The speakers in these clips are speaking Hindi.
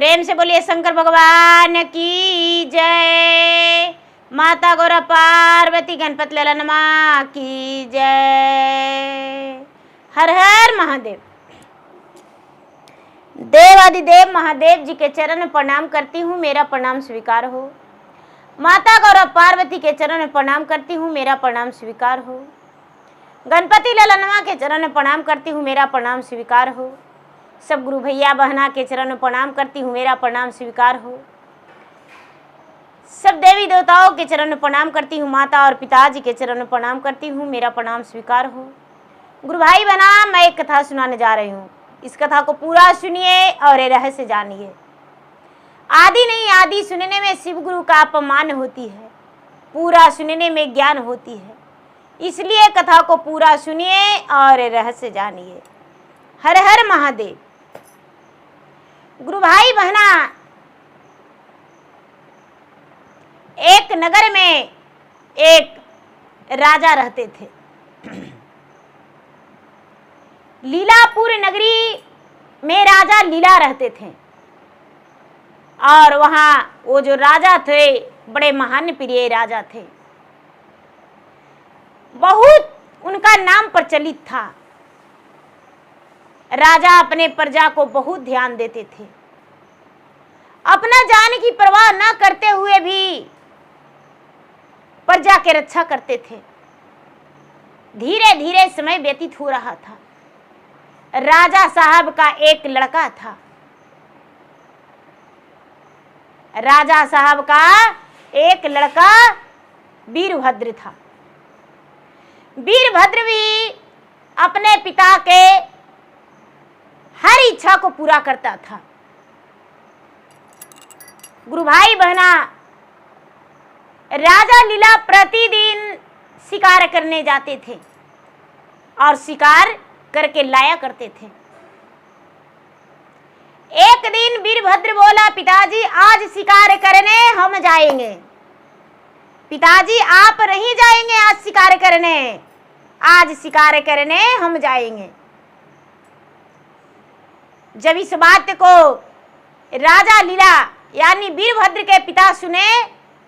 प्रेम से बोलिए शंकर भगवान की जय। माता गौरा पार्वती गणपति ललनमा की जय। हर हर महादेव। देवादिदेव महादेव जी के चरण में प्रणाम करती हूँ, मेरा प्रणाम स्वीकार हो। माता गौरा पार्वती के चरण में प्रणाम करती हूँ, मेरा प्रणाम स्वीकार हो। गणपति ललनमा के चरण में प्रणाम करती हूँ, मेरा प्रणाम स्वीकार हो। सब गुरु भैया बहना के चरण में प्रणाम करती हूँ, मेरा प्रणाम स्वीकार हो। सब देवी देवताओं के चरण में प्रणाम करती हूँ, माता और पिताजी के चरण में प्रणाम करती हूँ, मेरा प्रणाम स्वीकार हो। गुरु भाई बहना, मैं एक कथा सुनाने जा रही हूँ। इस कथा को पूरा सुनिए और ये रहस्य जानिए। आदि नहीं आदि सुनने में शिव गुरु का अपमान होती है, पूरा सुनने में ज्ञान होती है। इसलिए कथा को पूरा सुनिए और रहस्य जानिए। हर हर महादेव। गुरु भाई बहना, एक नगर में एक राजा रहते थे। लीलापुर नगरी में राजा लीला रहते थे और वहाँ वो जो राजा थे बड़े महान प्रिय राजा थे। बहुत उनका नाम प्रचलित था। राजा अपने प्रजा को बहुत ध्यान देते थे। अपना जान की परवाह न करते हुए भी प्रजा की रक्षा करते थे। धीरे धीरे समय व्यतीत हो रहा था। राजा साहब का एक लड़का था। राजा साहब का एक लड़का वीरभद्र था। वीरभद्र भी अपने पिता के हर इच्छा को पूरा करता था। गुरु भाई बहना, राजा लीला प्रतिदिन शिकार करने जाते थे और शिकार करके लाया करते थे। एक दिन वीरभद्र बोला, पिताजी आज शिकार करने हम जाएंगे। पिताजी आप नहीं जाएंगे आज शिकार करने, आज शिकार करने हम जाएंगे। जब इस बात को राजा लीला यानी वीरभद्र के पिता सुने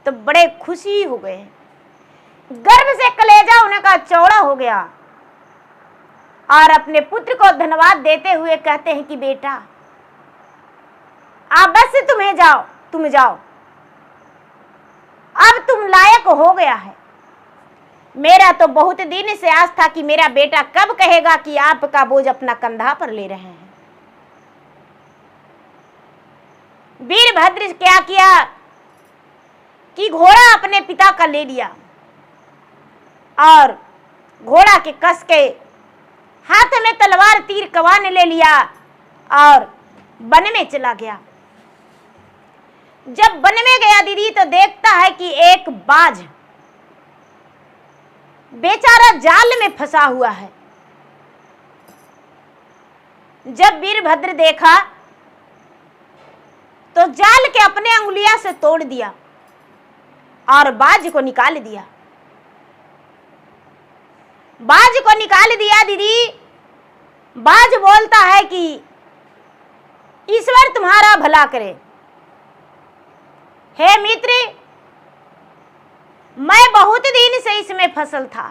तो बड़े खुशी हो गए। गर्व से कलेजा उनका चौड़ा हो गया और अपने पुत्र को धन्यवाद देते हुए कहते हैं कि बेटा आप बस तुम्हें जाओ, तुम जाओ, अब तुम लायक हो गया है। मेरा तो बहुत दिन से आस था कि मेरा बेटा कब कहेगा कि आपका बोझ अपना कंधा पर ले रहे हैं। वीरभद्र क्या किया कि घोड़ा अपने पिता का ले लिया और घोड़ा के कस के हाथ में तलवार तीर कमान ले लिया और वन में चला गया। जब वन में गया दीदी तो देखता है कि एक बाज बेचारा जाल में फंसा हुआ है। जब वीरभद्र देखा तो जाल के अपने अंगुलियां से तोड़ दिया और बाज को निकाल दिया। बाज को निकाल दिया दीदी। बाज बोलता है कि ईश्वर तुम्हारा भला करे। हे मित्र, मैं बहुत दिन से इसमें फसल था।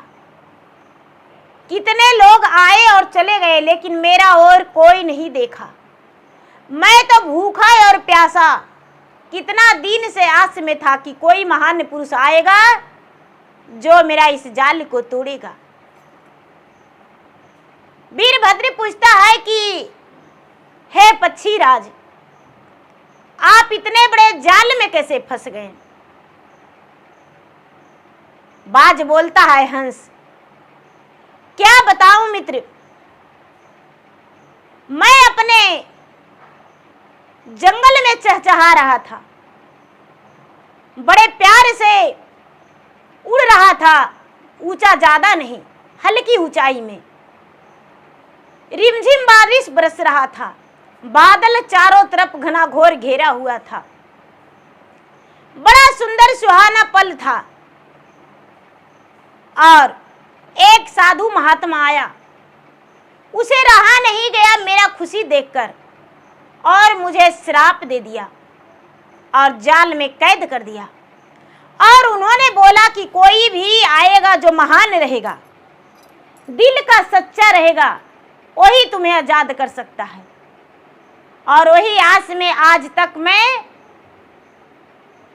कितने लोग आए और चले गए लेकिन मेरा और कोई नहीं देखा। मैं तो भूखा और प्यासा कितना दिन से आस में था कि कोई महान पुरुष आएगा जो मेरा इस जाल को तोड़ेगा। वीरभद्र पूछता है कि हे पक्षीराज, आप इतने बड़े जाल में कैसे फंस गए? बाज बोलता है, हंस क्या बताऊं मित्र, मैं अपने जंगल में चहचहा रहा था, बड़े प्यार से उड़ रहा था, ऊंचा ज्यादा नहीं हल्की ऊंचाई में। रिमझिम बारिश बरस रहा था, बादल चारों तरफ घना घोर घेरा हुआ था। बड़ा सुंदर सुहाना पल था और एक साधु महात्मा आया। उसे रहा नहीं गया मेरा खुशी देखकर और मुझे श्राप दे दिया और जाल में कैद कर दिया। और उन्होंने बोला कि कोई भी आएगा जो महान रहेगा, दिल का सच्चा रहेगा, वही तुम्हें आजाद कर सकता है। और वही आस में आज तक मैं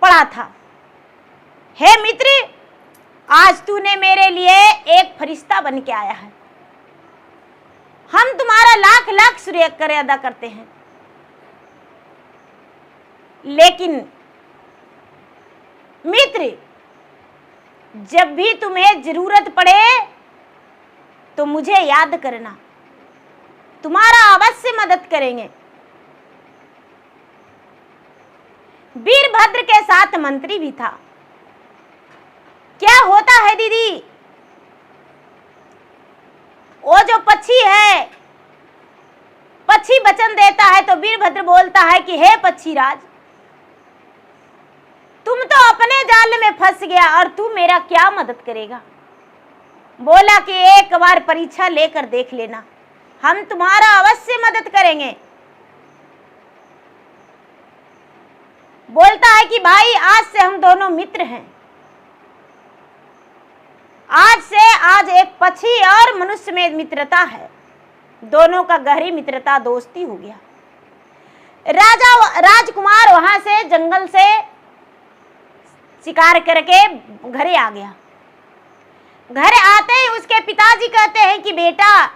पड़ा था। हे मित्र, आज तूने मेरे लिए एक फरिश्ता बन के आया है। हम तुम्हारा लाख लाख शुक्रिया करे अदा करते हैं। लेकिन मित्र, जब भी तुम्हें जरूरत पड़े तो मुझे याद करना, तुम्हारा अवश्य मदद करेंगे। वीरभद्र के साथ मंत्री भी था। क्या होता है दीदी, वो जो पक्षी है, पक्षी वचन देता है तो वीरभद्र बोलता है कि हे पक्षीराज, तुम तो अपने जाल में फंस गया और तू मेरा क्या मदद करेगा। बोला कि एक बार परीक्षा लेकर देख लेना, हम तुम्हारा अवश्य मदद करेंगे। बोलता है कि भाई आज से हम दोनों मित्र हैं। आज एक पक्षी और मनुष्य में मित्रता है, दोनों का गहरी मित्रता दोस्ती हो गया। राजकुमार वहां से जंगल से शिकार करके घरे आ गया। घर आते ही उसके पिताजी कहते हैं कि बेटा,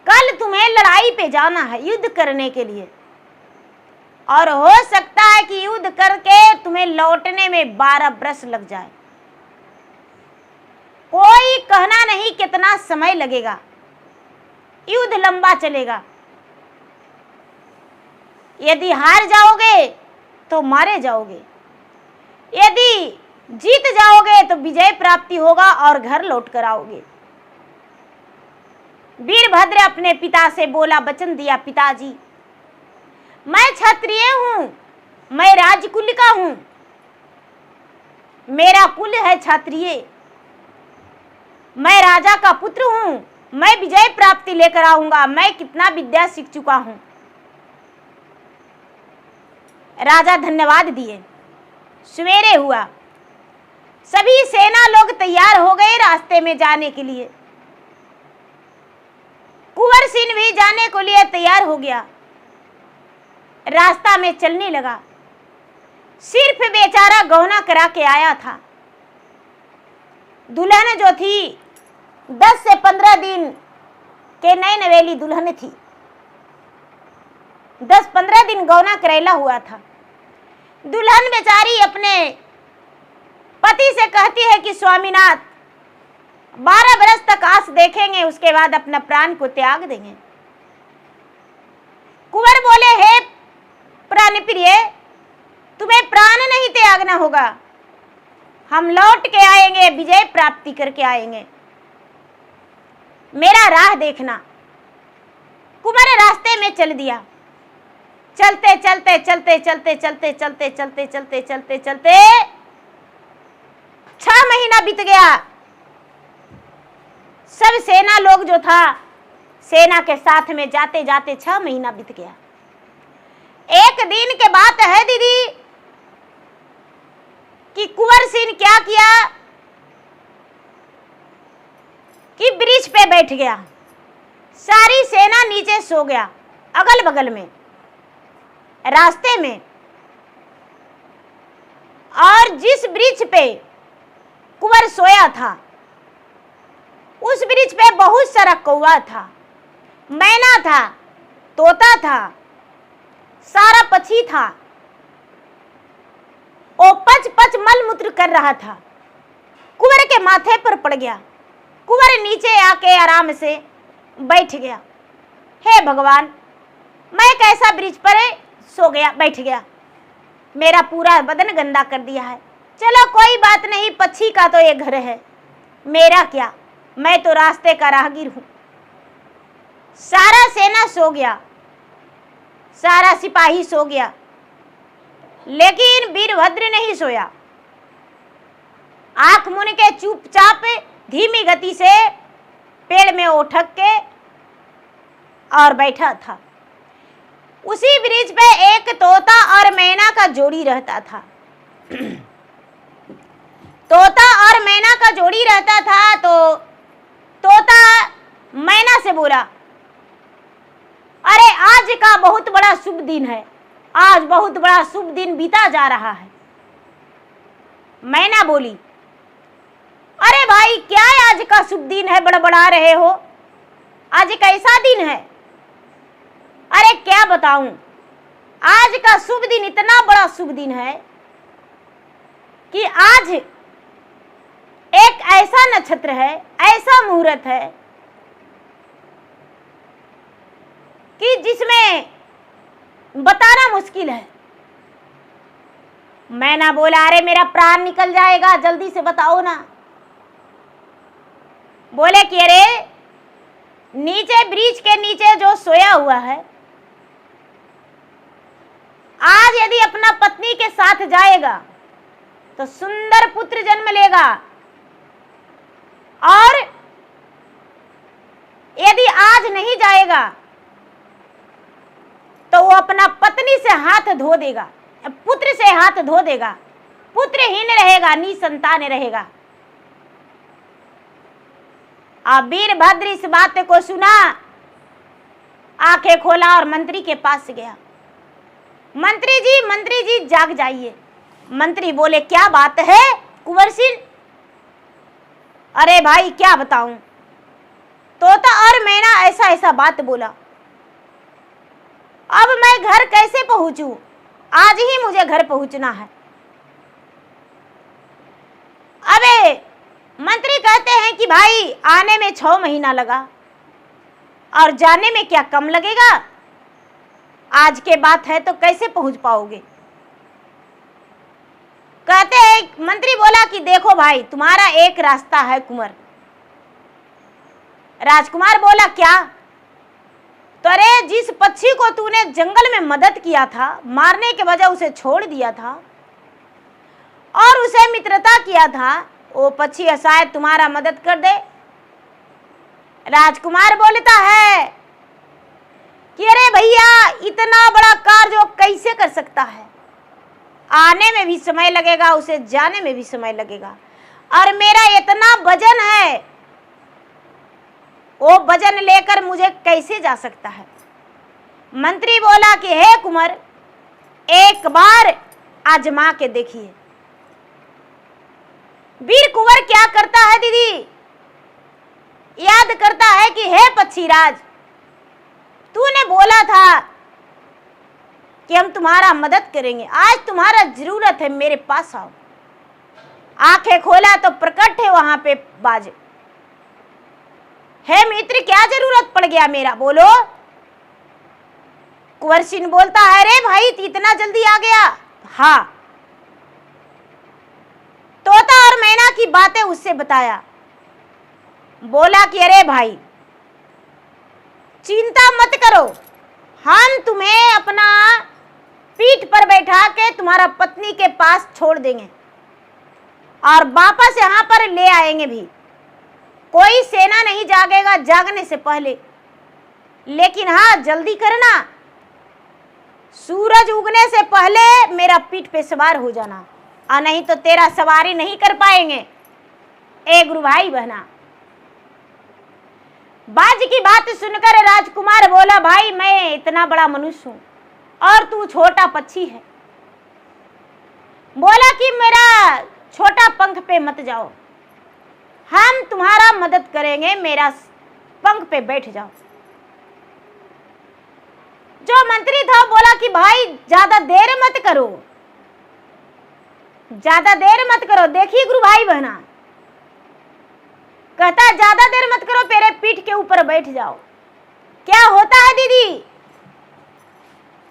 कल तुम्हें लड़ाई पे जाना है, युद्ध करने के लिए, और हो सकता है कि युद्ध करके तुम्हें लौटने में 12 वर्ष लग जाए। कोई कहना नहीं कितना समय लगेगा, युद्ध लंबा चलेगा। यदि हार जाओगे तो मारे जाओगे, यदि जीत जाओगे तो विजय प्राप्ति होगा और घर लौट कर आओगे। वीरभद्र अपने पिता से बोला, वचन दिया, पिताजी मैं क्षत्रिय हूं, मैं राजकुल का हूं, मेरा कुल है क्षत्रिय, मैं राजा का पुत्र हूं, मैं विजय प्राप्ति लेकर आऊंगा, मैं कितना विद्या सीख चुका हूं। राजा धन्यवाद दिए। सवेरे हुआ, सभी सेना लोग तैयार हो गए रास्ते में जाने के लिए। कुंवर सिंह भी जाने को लिए तैयार हो गया, रास्ता में चलने लगा। सिर्फ बेचारा गौना करा के आया था। दुल्हन जो थी 10 से 15 दिन के नए नवेली दुल्हन थी। 10-15 दिन गौना करेला हुआ था। दुल्हन बेचारी अपने पति से कहती है कि स्वामीनाथ 12 बरस तक आस देखेंगे, उसके बाद अपना प्राण को त्याग देंगे। कुंवर बोले, हे प्राण प्रिय, तुम्हें प्राण नहीं त्यागना होगा, हम लौट के आएंगे, विजय प्राप्ति करके आएंगे, मेरा राह देखना। कुंवर रास्ते में चल दिया। चलते चलते चलते चलते चलते चलते चलते चलते चलते चलते 6 महीना बीत गया। सब सेना लोग जो था, सेना के साथ में जाते जाते 6 महीना बीत गया। एक दिन के बात है दीदी कि कुंवर सिंह क्या किया कि वृक्ष पे बैठ गया। सारी सेना नीचे सो गया, अगल बगल में रास्ते में। और जिस वृक्ष पे कुंवर सोया था, उस वृक्ष पे बहुत सारा कौवा था, मैना था, तोता था, सारा पक्षी था। वो पच पच मल मूत्र कर रहा था। कुंवर के माथे पर पड़ गया। कुंवर नीचे आके आराम से बैठ गया। हे भगवान, मैं कैसा वृक्ष पर सो गया, बैठ गया, मेरा पूरा बदन गंदा कर दिया है। चलो कोई बात नहीं, पक्षी का तो ये घर है, मेरा क्या, मैं तो रास्ते का राहगीर हूं। सारा सेना सो गया, सारा सिपाही सो गया, लेकिन वीरभद्र नहीं सोया। आंख मूंद के चुपचाप धीमी गति से पेड़ में उठक के और बैठा था। उसी ब्रिज पे एक तोता और मैना का जोड़ी रहता था। तोता और मैना का जोड़ी रहता था। तो तोता मैना से बोला, अरे आज का बहुत बड़ा शुभ दिन है, आज बहुत बड़ा शुभ दिन बीता जा रहा है। मैना बोली, अरे भाई क्या आज का शुभ दिन है, बड़बड़ा रहे हो, आज कैसा दिन है? अरे क्या बताऊं, आज का शुभ दिन इतना बड़ा शुभ दिन है कि आज एक ऐसा नक्षत्र है, ऐसा मुहूर्त है कि जिसमें बताना मुश्किल है। मैना बोला, अरे मेरा प्राण निकल जाएगा, जल्दी से बताओ ना। बोले कि अरे नीचे ब्रिज के नीचे जो सोया हुआ है, आज यदि अपना पत्नी के साथ जाएगा तो सुंदर पुत्र जन्म लेगा, और यदि आज नहीं जाएगा तो वो अपना पत्नी से हाथ धो देगा, पुत्र से हाथ धो देगा, पुत्रहीन रहेगा, निसंतान रहेगा। अब वीरभद्र इस बात को सुना, आंखें खोला और मंत्री के पास गया। मंत्री जी जाग जाइए। मंत्री बोले, क्या बात है कुंवर सिंह? अरे भाई क्या बताऊं, तोता और मैना ऐसा ऐसा बात बोला, अब मैं घर कैसे पहुंचूं? आज ही मुझे घर पहुंचना है। अबे मंत्री कहते हैं कि भाई आने में 6 महीना लगा और जाने में क्या कम लगेगा? आज के बात है तो कैसे पहुंच पाओगे? कहते हैं, मंत्री बोला कि देखो भाई तुम्हारा एक रास्ता है कुंवर। राजकुमार बोला, क्या? तो अरे जिस पक्षी को तूने जंगल में मदद किया था, मारने के बजाय उसे छोड़ दिया था और उसे मित्रता किया था, वो पक्षी शायद तुम्हारा मदद कर दे। राजकुमार बोलता है कि अरे भैया इतना बड़ा कार्य वो कैसे कर सकता है? आने में भी समय लगेगा, उसे जाने में भी समय लगेगा, और मेरा इतना वजन है, वो वजन लेकर मुझे कैसे जा सकता है? मंत्री बोला कि हे कुंवर, एक बार आजमा के देखिए। वीर कुंवर क्या करता है दीदी? याद करता है कि हे पक्षीराज, तूने बोला था कि हम तुम्हारा मदद करेंगे, आज तुम्हारा जरूरत है, मेरे पास आओ। आंखें खोला तो प्रकट है वहां पे बाज। हे मित्र, क्या जरूरत पड़ गया मेरा, बोलो। कुंवर सिंह बोलता है, अरे भाई इतना जल्दी आ गया? हाँ। तोता और मैना की बातें उससे बताया। बोला कि अरे भाई चिंता मत करो, हम तुम्हें अपना पीठ पर बैठा के तुम्हारा पत्नी के पास छोड़ देंगे और वापस यहाँ पर ले आएंगे भी। कोई सेना नहीं जागेगा जागने से पहले, लेकिन हाँ जल्दी करना, सूरज उगने से पहले मेरा पीठ पे सवार हो जाना, और नहीं तो तेरा सवारी नहीं कर पाएंगे। ए गुरु भाई बहना, बाज की बात सुनकर राजकुमार बोला, भाई मैं इतना बड़ा मनुष्य हूं और तू छोटा पक्षी है। बोला कि मेरा छोटा पंख पे मत जाओ, हम तुम्हारा मदद करेंगे, मेरा पंख पे बैठ जाओ। जो मंत्री था बोला कि भाई ज्यादा देर मत करो, ज्यादा देर मत करो। देखिए गुरु भाई बहना, कहता है ज्यादा देर मत करो, मेरे पीठ के ऊपर बैठ जाओ। क्या होता है दीदी?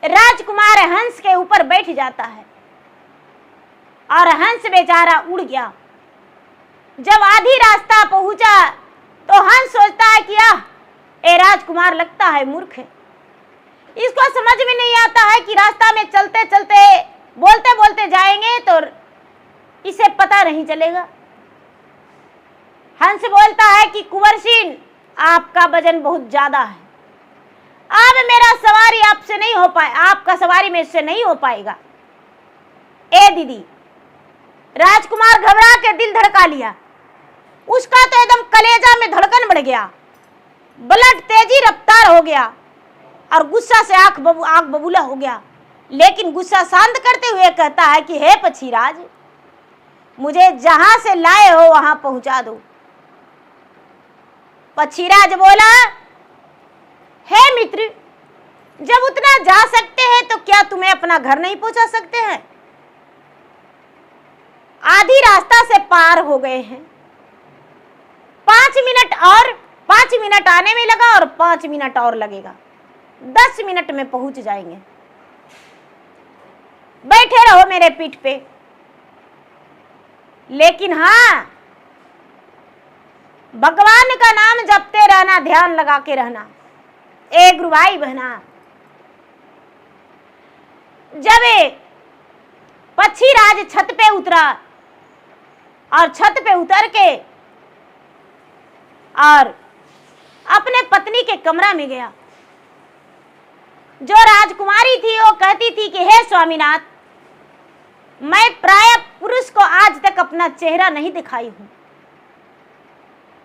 राजकुमार हंस के ऊपर बैठ जाता है और हंस बेचारा उड़ गया। जब आधी रास्ता पहुंचा तो हंस सोचता है कि ए राजकुमार लगता है मूर्ख है, इसको समझ में नहीं आता है कि रास्ता में चलते चलते बोलते बोलते जाएंगे तो इसे पता नहीं चलेगा। हंस बोलता है कि कुंवर सिंह आपका वजन बहुत ज्यादा है, अब मेरा सवारी आपसे नहीं हो पाए, आपका सवारी मेरे से नहीं हो पाएगा। ए दीदी, राजकुमार घबरा के दिल धड़का लिया। उसका तो एकदम कलेजा में धड़कन बढ़ गया, ब्लड तेजी रफ्तार हो गया और गुस्सा से आंख बबूला हो गया। लेकिन गुस्सा शांत करते हुए कहता है कि हे पक्षीराज, मुझे जहां से लाए हो वहां पहुंचा दो। पक्षीराज बोला, हे मित्र, जब उतना जा सकते हैं तो क्या तुम्हें अपना घर नहीं पहुंचा सकते हैं? आधी रास्ता से पार हो गए हैं, 5 मिनट आने में लगा और 5 मिनट और लगेगा, 10 मिनट में पहुंच जाएंगे। बैठे रहो मेरे पीठ पे, लेकिन हाँ, भगवान का नाम जपते रहना, ध्यान लगा के रहना। ए गुरु भाई बहना, जब पक्षीराज छत पे उतरा और छत पे उतर के और अपने पत्नी के कमरा में गया। जो राजकुमारी थी वो कहती थी कि हे स्वामीनाथ, मैं प्राय पुरुष को आज तक अपना चेहरा नहीं दिखाई हूं,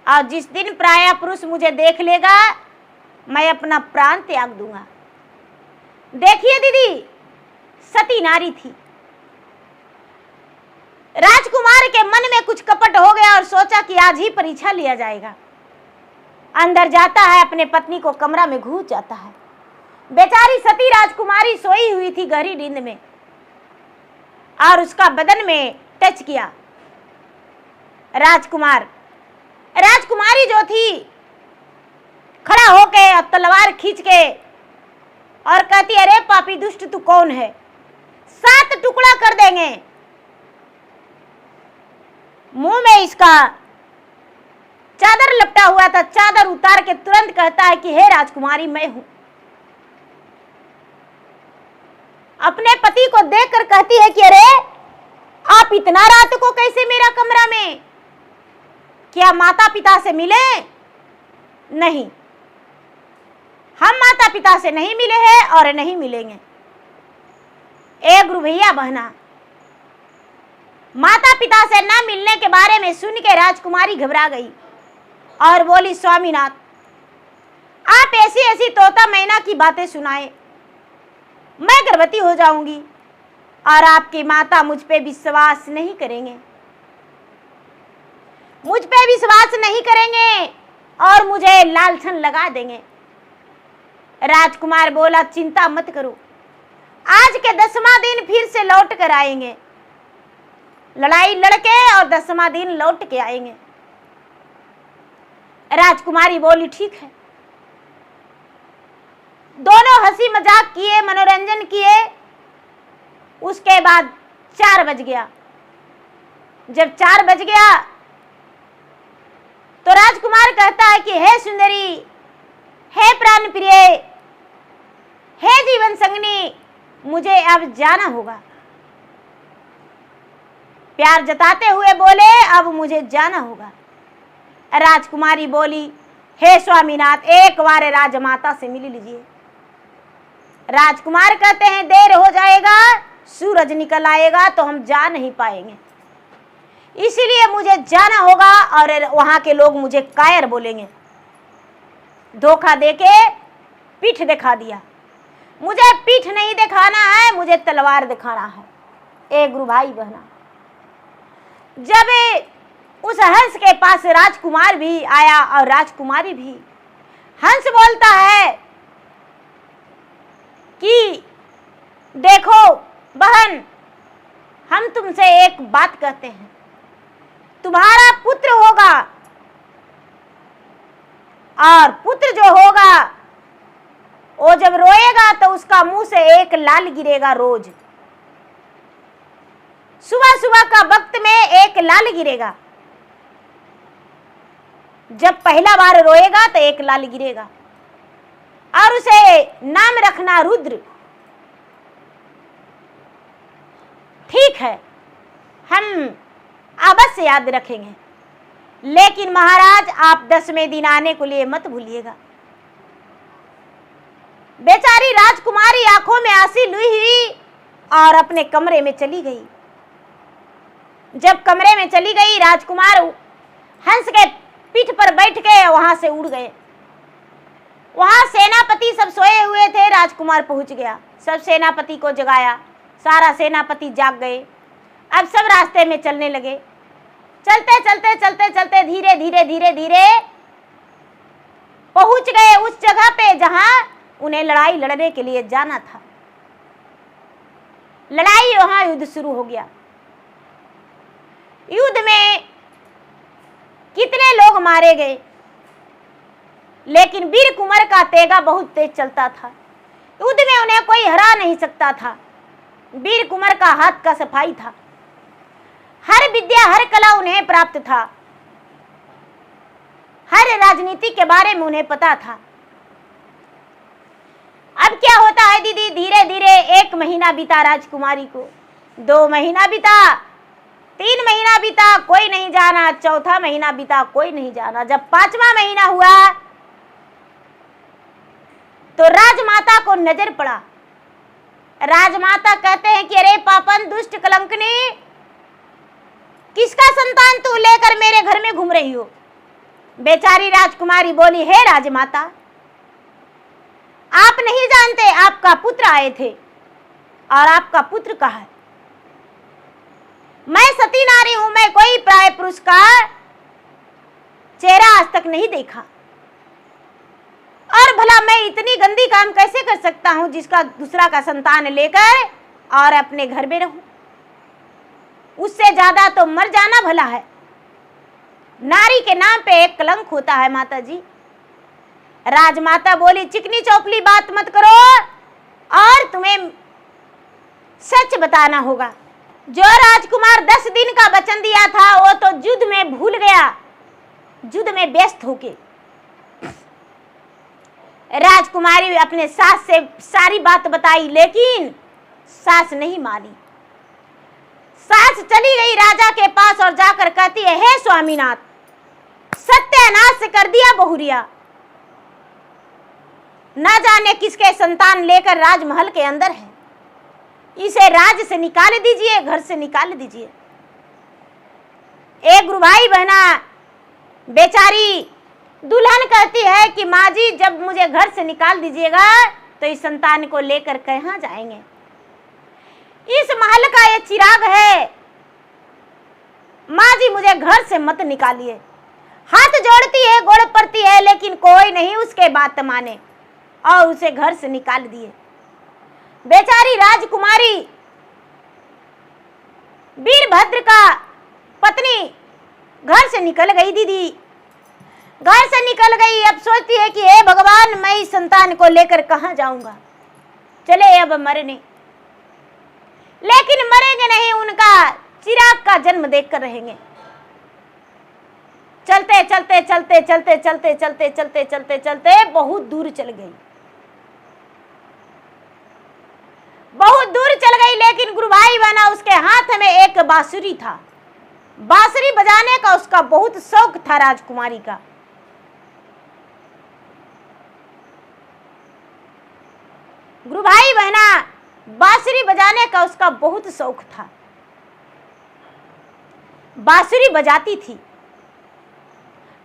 और जिस दिन प्राय पुरुष मुझे देख लेगा मैं अपना प्राण त्याग दूंगा। देखिए दीदी, सती नारी थी। राजकुमार के मन में कुछ कपट हो गया और सोचा कि आज ही परीक्षा लिया जाएगा। अंदर जाता है, अपने पत्नी को कमरा में घुस जाता है। बेचारी सती राजकुमारी सोई हुई थी गहरी नींद में, और उसका बदन में टच किया। राजकुमारी जो थी खड़ा होके और तलवार खींच के और कहती, अरे पापी दुष्ट, तू कौन है? 7 टुकड़ा कर देंगे। मुंह में इसका चादर लपटा हुआ था, चादर उतार के तुरंत कहता है कि हे राजकुमारी, मैं हूं। अपने पति को देखकर कहती है कि अरे आप इतना रात को कैसे मेरा कमरा में? क्या माता पिता से मिले? नहीं, हम माता पिता से नहीं मिले हैं और नहीं मिलेंगे। ए गुरु भैया बहना, माता पिता से न मिलने के बारे में सुन के राजकुमारी घबरा गई और बोली, स्वामीनाथ, आप ऐसी ऐसी तोता मैना की बातें सुनाए, मैं गर्भवती हो जाऊंगी और आपकी माता मुझ पे विश्वास नहीं करेंगे, और मुझे लालछन लगा देंगे। राजकुमार बोला, चिंता मत करो, आज के 10वां दिन फिर से लौट कर आएंगे, लड़ाई लड़के और 10वां दिन लौट के आएंगे। राजकुमारी बोली, ठीक है। दोनों हंसी मजाक किए, मनोरंजन किए। उसके बाद 4 बज गया। जब 4 बज गया तो राजकुमार कहता है कि हे सुंदरी, हे प्राण प्रिय, हे जीवन संगनी, मुझे अब जाना होगा। प्यार जताते हुए बोले, अब मुझे जाना होगा। राजकुमारी बोली, हे स्वामीनाथ, एक बार राजमाता से मिल लीजिए। राजकुमार कहते हैं, देर हो जाएगा, सूरज निकल आएगा तो हम जा नहीं पाएंगे, इसलिए मुझे जाना होगा और वहां के लोग मुझे कायर बोलेंगे। धोखा देके पीठ दिखा दिया। मुझे पीठ नहीं दिखाना है, मुझे तलवार दिखाना है। ए गुरु भाई बहना, जब उस हंस के पास राजकुमार भी आया और राजकुमारी भी, हंस बोलता है कि देखो बहन, हम तुमसे एक बात कहते हैं, तुम्हारा पुत्र होगा और पुत्र जो होगा वो जब रोएगा तो उसका मुंह से एक लाल गिरेगा। रोज सुबह सुबह का वक्त में एक लाल गिरेगा। जब पहला बार रोएगा तो एक लाल गिरेगा और उसे नाम रखना रुद्र। ठीक है, हम अवश्य याद रखेंगे, लेकिन महाराज आप 10वें दिन आने को लिए मत भूलिएगा। बेचारी राजकुमारी आंखों में आंसू ली हुई और अपने कमरे में चली गई। जब कमरे में चली गई, राजकुमार हंस के पीठ पर बैठ के वहां से उड़ गए। वहां सेनापति सब सोए हुए थे। राजकुमार पहुंच गया, सब सेनापति को जगाया। सारा सेनापति जाग गए। अब सब रास्ते में चलने लगे। चलते चलते चलते चलते धीरे धीरे धीरे धीरे पहुंच गए उस जगह पे जहां उन्हें लड़ाई लड़ने के लिए जाना था। लड़ाई, वहां युद्ध शुरू हो गया। युद्ध में कितने लोग मारे गए, लेकिन वीर कुंवर का तेगा बहुत तेज चलता था। युद्ध में उन्हें कोई हरा नहीं सकता था। वीर कुंवर का हाथ का सफाई था। हर विद्या, हर कला उन्हें प्राप्त था। हर राजनीति के बारे में उन्हें पता था। अब क्या होता है दीदी, धीरे धीरे 1 महीना बीता राजकुमारी को, 2 महीना बीता, 3 महीना बीता, कोई नहीं जाना। 4था महीना बीता, कोई नहीं जाना। जब 5वां महीना हुआ तो राजमाता को नजर पड़ा। राजमाता कहते हैं कि अरे पापन, दुष्ट, कलंकनी, किसका संतान तू लेकर मेरे घर में घूम रही हो? बेचारी राजकुमारी बोली, हे राजमाता, आप नहीं जानते, आपका पुत्र आए थे और आपका पुत्र कहाँ है? मैं सती नारी हूं, मैं कोई प्राय पुरुष का चेहरा आज तक नहीं देखा, और भला मैं इतनी गंदी काम कैसे कर सकता हूं जिसका दूसरा का संतान लेकर और अपने घर में रहूं? उससे ज्यादा तो मर जाना भला है। नारी के नाम पे एक कलंक होता है माता जी। राजमाता बोली, चिकनी चौपली बात मत करो और तुम्हें सच बताना होगा। जो राजकुमार 10 दिन का वचन दिया था वो तो युद्ध में भूल गया, युद्ध में व्यस्त होके। राजकुमारी अपने सास से सारी बात बताई, लेकिन सास नहीं मानी। सास चली गई राजा के पास और जाकर कहती है, हे स्वामीनाथ, सत्यानाश कर दिया बहुरिया, ना जाने किसके संतान लेकर राजमहल के अंदर है, इसे राज से निकाल दीजिए, घर से निकाल दीजिए। एक गुरु भाई बहना बेचारी दुल्हन कहती है कि माँ जी, जब मुझे घर से निकाल दीजिएगा तो इस संतान को लेकर कहाँ जाएंगे? इस महल का ये चिराग है, माँ जी मुझे घर से मत निकालिए। हाथ जोड़ती है, गोड़ पड़ती है, लेकिन कोई नहीं उसके बात माने और उसे घर से निकाल दिए। बेचारी राजकुमारी वीरभद्र का पत्नी घर से निकल गई। दीदी घर से निकल गई। अब सोचती है कि हे भगवान, मैं इस संतान को लेकर कहाँ जाऊंगा? चले अब मरने, लेकिन मरेंगे नहीं, उनका चिराग का जन्म देखकर रहेंगे। चलते चलते चलते चलते चलते चलते चलते चलते चलते बहुत दूर चल गई, बहुत दूर चल गई। लेकिन गुरु भाई बना, उसके हाथ में एक बांसुरी था। बांसुरी बजाने का उसका बहुत शौक था राजकुमारी का। गुरु भाई बहना, बांसुरी बजाने का उसका बहुत शौक था। बांसुरी बजाती थी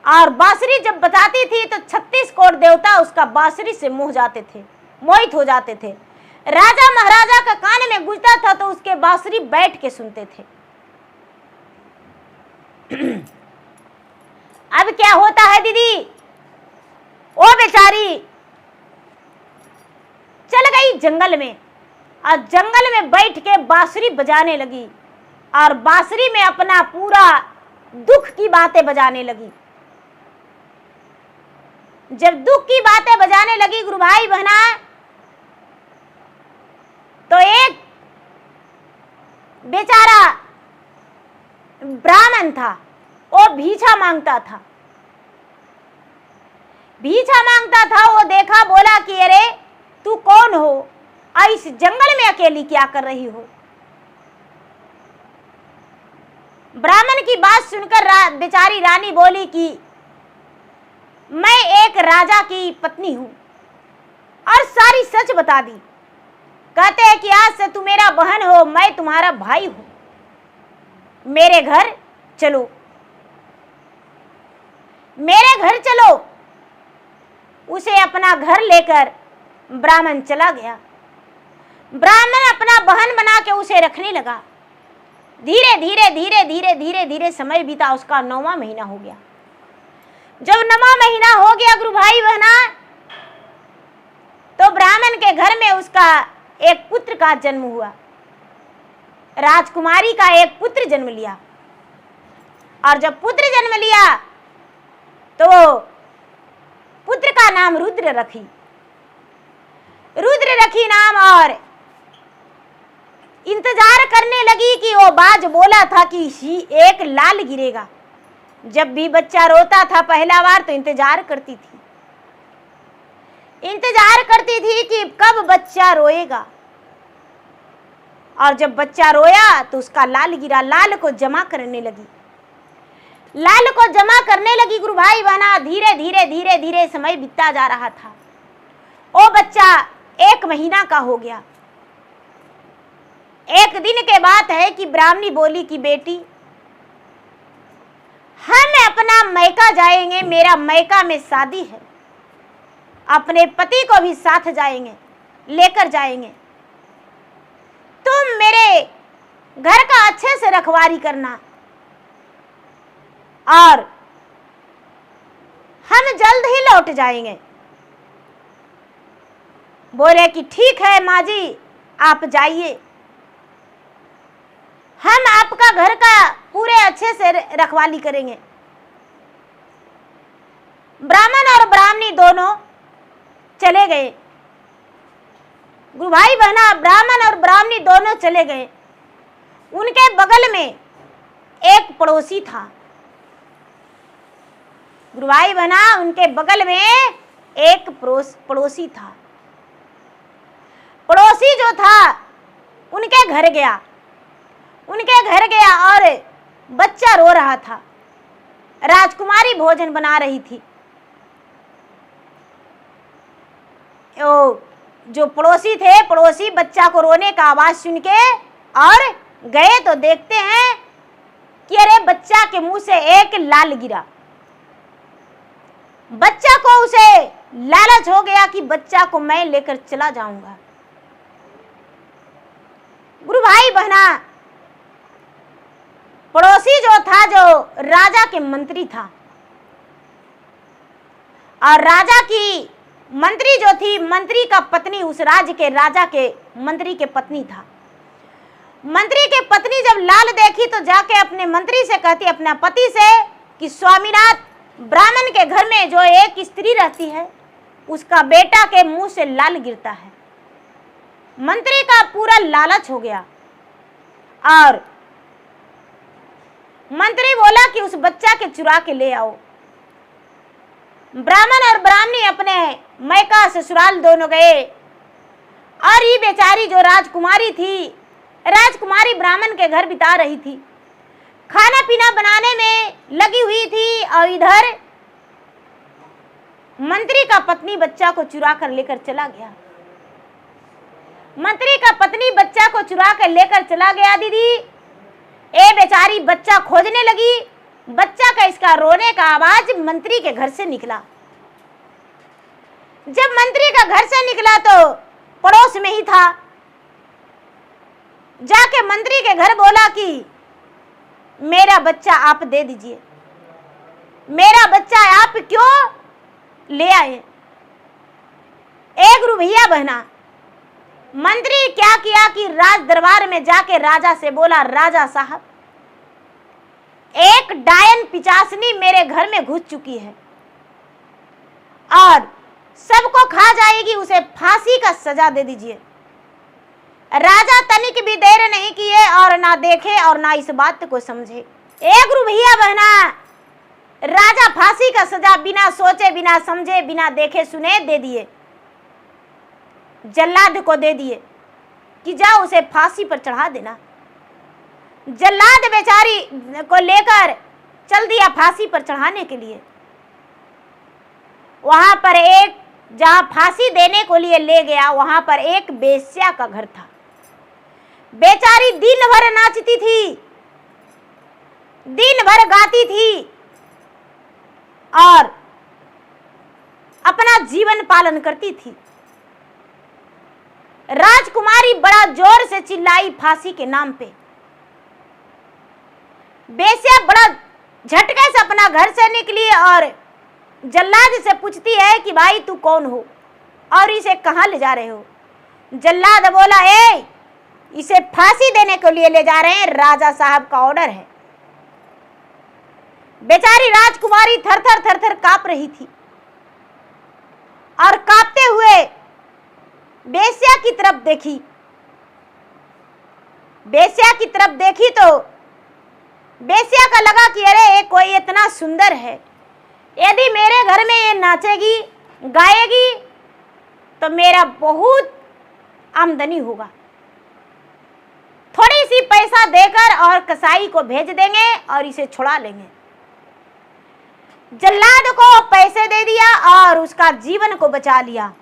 और बांसुरी जब बजाती थी तो 36 करोड़ देवता उसका बांसुरी से मोह जाते थे, मोहित हो जाते थे। राजा महाराजा का कान में गूंजता था तो उसके बांसुरी बैठ के सुनते थे। अब क्या होता है दीदी, वो बेचारी चल गई जंगल में और जंगल में बैठ के बांसुरी बजाने लगी और बांसुरी में अपना पूरा दुख की बातें बजाने लगी। जब दुख की बातें बजाने लगी गुरु भाई बहना, तो एक बेचारा ब्राह्मण था, वो भिक्षा मांगता था। भिक्षा मांगता था, वो देखा, बोला कि अरे तू कौन हो और इस जंगल में अकेली क्या कर रही हो? ब्राह्मण की बात सुनकर बेचारी रानी बोली कि मैं एक राजा की पत्नी हूं और सारी सच बता दी। कहते हैं कि आज से तू मेरा बहन हो, मैं तुम्हारा भाई हूं, मेरे घर चलो, मेरे घर चलो। उसे अपना घर लेकर ब्राह्मण चला गया। ब्राह्मण अपना बहन बना के उसे रखने लगा। धीरे धीरे धीरे धीरे धीरे धीरे समय बीता। उसका 9वां महीना हो गया। जब 9वां महीना हो गया गुरु भाई बहना, तो ब्राह्मण के घर में उसका एक पुत्र का जन्म हुआ। राजकुमारी का एक पुत्र जन्म लिया। और जब पुत्र जन्म लिया तो पुत्र का नाम रुद्र रखी, रुद्र रखी नाम। और इंतजार करने लगी कि वो बाज बोला था कि एक लाल गिरेगा। जब भी बच्चा रोता था पहला बार तो इंतजार करती थी, इंतजार करती थी कि कब बच्चा रोएगा। और जब बच्चा रोया तो उसका लाल गिरा। लाल को जमा करने लगी, लाल को जमा करने लगी गुरु भाई बहना। धीरे धीरे धीरे धीरे समय बीतता जा रहा था। वो बच्चा 1 महीना का हो गया। एक दिन के बात है कि ब्राह्मणी बोली कि बेटी, हम अपना मैका जाएंगे, मेरा मैका में शादी है, अपने पति को भी साथ जाएंगे, लेकर जाएंगे। तुम मेरे घर का अच्छे से रखवाली करना और हम जल्द ही लौट जाएंगे। बोले कि ठीक है माँ जी, आप जाइए, हम आपका घर का पूरे अच्छे से रखवाली करेंगे। ब्राह्मण और ब्राह्मणी दोनों चले गए। गुरु भाई बहना, ब्राह्मण और ब्राह्मणी दोनों चले गए। उनके बगल में एक पड़ोसी था। गुरु भाई बहना, उनके बगल में एक पड़ोसी था। पड़ोसी जो था उनके घर गया, उनके घर गया और बच्चा रो रहा था। राजकुमारी भोजन बना रही थी। जो पड़ोसी थे, पड़ोसी बच्चा को रोने का आवाज सुन के और गए तो देखते हैं कि अरे बच्चा के मुंह से एक लाल गिरा। बच्चा को उसे लालच हो गया कि बच्चा को मैं लेकर चला जाऊंगा। गुरु भाई बहना, पड़ोसी जो था, जो राजा के मंत्री था, और राजा की मंत्री जो थी, मंत्री का पत्नी उस राज्य के राजा के मंत्री के पत्नी था। मंत्री के पत्नी जब लाल देखी तो जाके अपने मंत्री से कहती, अपना पति से, कि स्वामीनाथ, ब्राह्मण के घर में जो एक स्त्री रहती है उसका बेटा के मुंह से लाल गिरता है। मंत्री का पूरा लालच हो गया और मंत्री बोला कि उस बच्चा के चुरा के ले आओ। ब्राह्मण और ब्राह्मणी अपने मैका ससुराल दोनों गए। और ये बेचारी जो राजकुमारी थी, राजकुमारी ब्राह्मण के घर बिता रही थी, खाना पीना बनाने में लगी हुई थी। और इधर मंत्री का पत्नी बच्चा को चुरा कर लेकर चला गया। मंत्री का पत्नी बच्चा को चुरा कर लेकर चला गया। दीदी, ए बेचारी बच्चा खोजने लगी। बच्चा का इसका रोने का आवाज मंत्री के घर से निकला। जब मंत्री का घर से निकला तो पड़ोस में ही था। जाके मंत्री के घर बोला कि मेरा बच्चा आप दे दीजिए, मेरा बच्चा आप क्यों ले आए। एक गुरु भैया बहना, मंत्री क्या किया कि राज दरबार में जाके राजा से बोला, राजा साहब, एक डायन पिचासनी मेरे घर में घुस चुकी है और सबको खा जाएगी, उसे फांसी का सजा दे दीजिए। राजा तनिक भी देर नहीं किए और ना देखे और ना इस बात को समझे। एक गुरु भैया बहना, राजा फांसी का सजा बिना सोचे, बिना समझे, बिना देखे सुने दे दिए। जल्लाद को दे दिए कि जाओ उसे फांसी पर चढ़ा देना। जल्लाद बेचारी को लेकर चल दिया फांसी पर चढ़ाने के लिए। वहां पर एक जहां फांसी देने को लिए ले गया वहां पर एक बेश्या का घर था। बेचारी दिन भर नाचती थी, दिन भर गाती थी और अपना जीवन पालन करती थी। राजकुमारी बड़ा जोर से चिल्लाई फांसी के नाम पे। बेश्या बड़ा झटके से अपना घर से निकली और जल्लाद से पूछती है कि भाई तू कौन हो और इसे कहां ले जा रहे हो। जल्लाद बोला, इसे फांसी देने के लिए ले जा रहे हैं, राजा साहब का ऑर्डर है। बेचारी राजकुमारी थर थर कांप रही थी और कांपते हुए बेश्या की तरफ देखी। बेश्या की तरफ देखी तो बेश्या का लगा कि अरे कोई इतना सुंदर है, यदि मेरे घर में ये नाचेगी गाएगी तो मेरा बहुत आमदनी होगा। थोड़ी सी पैसा देकर और कसाई को भेज देंगे और इसे छुड़ा लेंगे। जल्लाद को पैसे दे दिया और उसका जीवन को बचा लिया।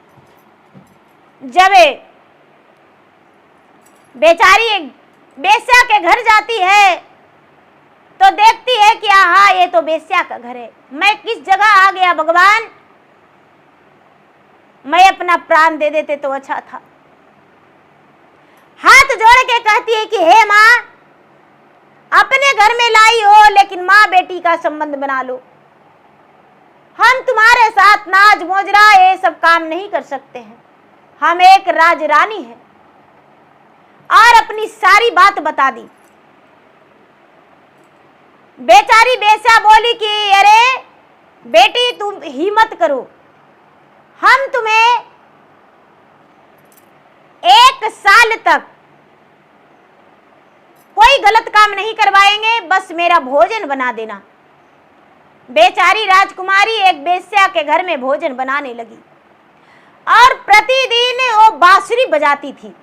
जब बेचारी एक बेश्या के घर जाती है तो देखती है कि हाँ ये तो बेश्या का घर है। मैं किस जगह आ गया भगवान, मैं अपना प्राण दे देते तो अच्छा था। हाथ जोड़ के कहती है कि हे माँ, अपने घर में लाई हो लेकिन माँ बेटी का संबंध बना लो। हम तुम्हारे साथ नाच मोजरा ये सब काम नहीं कर सकते हैं, हम एक राजरानी है। और अपनी सारी बात बता दी। बेचारी बेश्या बोली कि अरे बेटी तुम हिम्मत करो, हम तुम्हें 1 साल तक कोई गलत काम नहीं करवाएंगे, बस मेरा भोजन बना देना। बेचारी राजकुमारी एक बेश्या के घर में भोजन बनाने लगी और प्रतिदिन वो बांसुरी बजाती थी।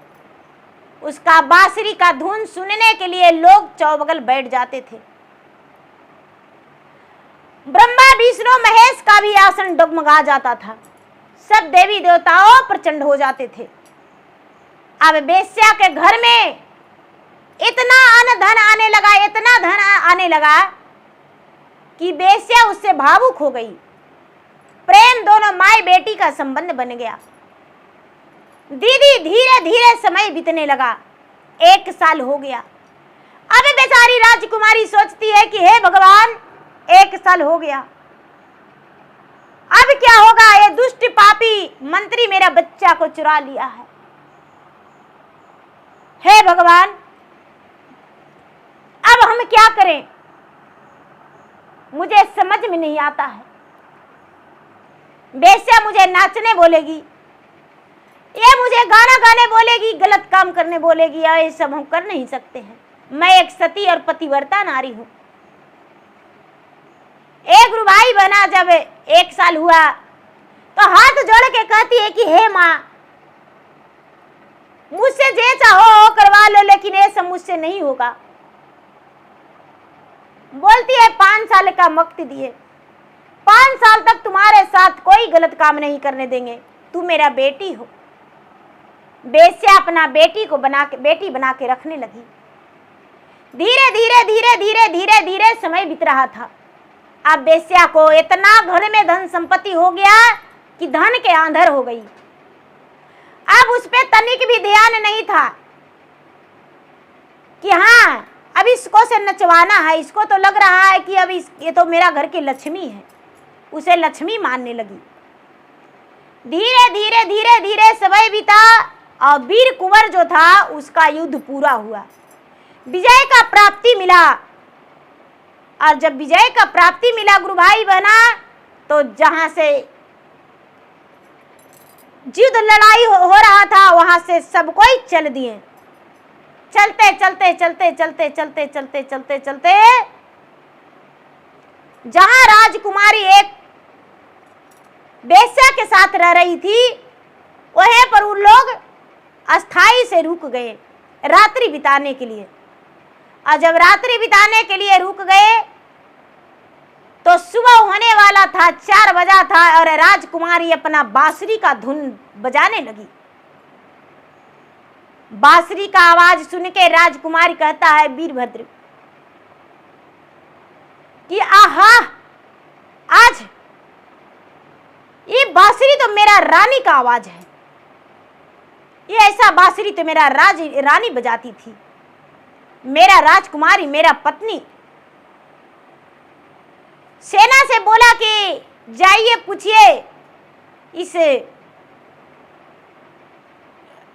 उसका बांसुरी का धुन सुनने के लिए लोग चौबगल बैठ जाते थे। ब्रह्मा विष्णु महेश का भी आसन डगमगा जाता था। सब देवी देवताओं प्रचंड हो जाते थे। अब बेश्या के घर में इतना अन्न धन आने लगा, इतना धन आने लगा कि बेश्या उससे भावुक हो गई। प्रेम दोनों माई बेटी का संबंध बन गया। दीदी धीरे धीरे समय बीतने लगा। 1 साल हो गया। अब बेचारी राजकुमारी सोचती है कि हे भगवान, 1 साल हो गया, अब क्या होगा। ये दुष्ट पापी मंत्री मेरा बच्चा को चुरा लिया है। हे भगवान, अब हम क्या करें, मुझे समझ में नहीं आता है। बेश्या मुझे नाचने बोलेगी, ये मुझे गाना गाने बोलेगी, गलत काम करने बोलेगी, और ये सब हम कर नहीं सकते हैं। मैं एक सती और पतिव्रता नारी हूं। एक गुरु भाई बना जब 1 साल हुआ तो हाथ जोड़ के कहती है कि हे माँ, मुझसे जे चाहो करवा लो, लेकिन ये सब मुझसे नहीं होगा। बोलती है 5 साल का वक्त दिए, 5 साल तक तुम्हारे साथ कोई गलत काम नहीं करने देंगे, तू मेरा बेटी हो। बेश्या अपना बेटी को बेटी बना के रखने लगी। धीरे धीरे धीरे धीरे धीरे धीरे समय बीत रहा था। अब बेश्या को इतना घर में धन संपत्ति हो गया कि धन के आंधर हो गई। अब उस पे तनिक भी ध्यान नहीं था कि हाँ अब इसको से नचवाना है। इसको तो लग रहा है कि अब ये तो मेरा घर की लक्ष्मी है। उसे लक्ष्मी मानने लगी। धीरे धीरे धीरे धीरे समय बीता और वीर कुंवर जो था उसका युद्ध पूरा हुआ, विजय का प्राप्ति मिला। और जब विजय का प्राप्ति मिला गुरु भाई बहना, तो जहां से युद्ध लड़ाई हो रहा था वहां से सब कोई चल दिए। चलते चलते चलते चलते चलते चलते चलते चलते जहां राजकुमारी एक बेश्या के साथ रह रही थी, वहीं पर उन लोग अस्थाई से रुक गए रात्रि बिताने के लिए। और जब रात्रि बिताने के लिए रुक गए तो सुबह होने वाला था, 4 बजा था और राजकुमारी अपना बांसुरी का धुन बजाने लगी। बांसुरी का आवाज सुन के राजकुमारी कहता है वीरभद्र कि आहा, आज ये बांसुरी तो मेरा रानी का आवाज है। ये ऐसा बांसुरी तो मेरा रानी बजाती थी, मेरा राजकुमारी, मेरा पत्नी। सेना से बोला कि जाइए पूछिए इस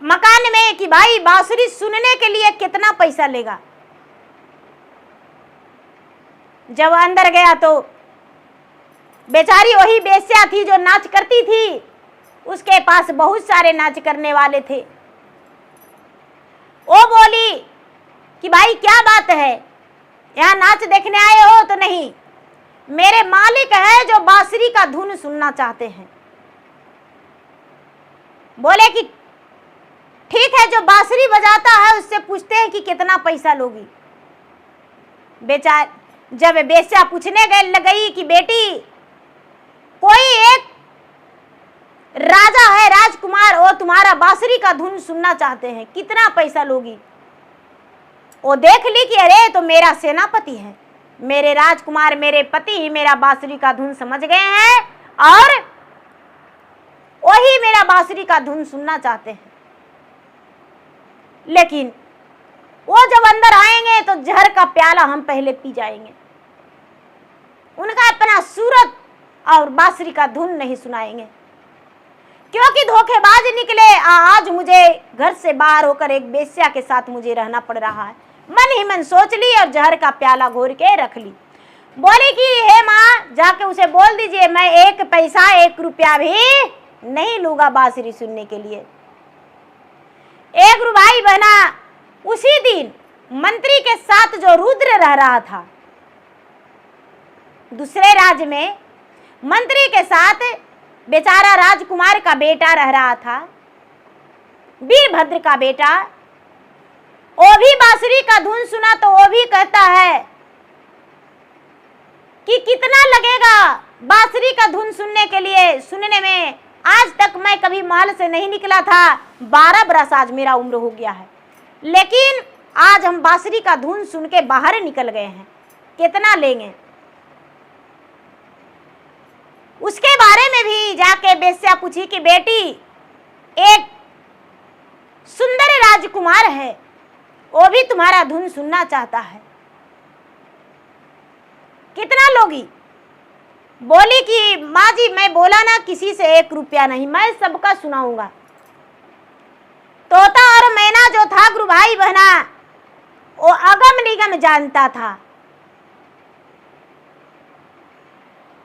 मकान में कि भाई बांसुरी सुनने के लिए कितना पैसा लेगा। जब अंदर गया तो बेचारी वही बेश्या थी जो नाच करती थी, उसके पास बहुत सारे नाच करने वाले थे। वो बोली कि भाई क्या बात है, यहाँ नाच देखने आए हो? तो नहीं, मेरे मालिक है जो बांसुरी का धुन सुनना चाहते हैं। बोले कि ठीक है, जो बांसुरी बजाता है उससे पूछते हैं कि कितना पैसा लोगी। जब बेश्या पूछने गई कि बेटी, कोई एक राजा है, राजकुमार, वो तुम्हारा बांसुरी का धुन सुनना चाहते हैं, कितना पैसा लोगी? वो देख ली कि अरे तो मेरा सेनापति है, मेरे राजकुमार, मेरे पति ही मेरा बांसुरी का धुन समझ गए हैं और वही मेरा बांसुरी का धुन सुनना चाहते हैं। लेकिन वो जब अंदर आएंगे तो जहर का प्याला हम पहले पी जाएंगे, उनका अपना सूरत और बांसुरी का धुन नहीं सुनाएंगे, क्योंकि धोखेबाज निकले। आज मुझे घर से बाहर होकर एक बेश्या के साथ मुझे रहना पड़ रहा है। मन ही मन सोच ली और जहर का प्याला घोर के रख ली। बोली कि हे माँ, जाके उसे बोल दीजिए मैं 1 पैसा 1 रुपया भी नहीं लूंगा बांसुरी सुनने के लिए। एक भाई बहना, उसी दिन मंत्री के साथ जो रुद्र रह रहा था, दूसरे राज्य में मंत्री के साथ बेचारा राजकुमार का बेटा रह रहा था, वीरभद्र का बेटा। वो भी बांसुरी का धुन सुना तो वो भी कहता है कि कितना लगेगा बांसुरी का धुन सुनने के लिए? सुनने में आज तक मैं कभी महल से नहीं निकला था, 12 बरस आज मेरा उम्र हो गया है, लेकिन आज हम बांसुरी का धुन सुन के बाहर निकल गए हैं, कितना लेंगे? उसके बारे में भी जाके बेश्या पूछी कि बेटी, एक सुंदर राजकुमार है, वो भी तुम्हारा धुन सुनना चाहता है, कितना लोगी? बोली कि माँ जी, मैं बोला ना किसी से 1 रुपया नहीं, मैं सबका सुनाऊंगा। तोता और मैना जो था गुरु भाई बहना, वो अगम निगम जानता था।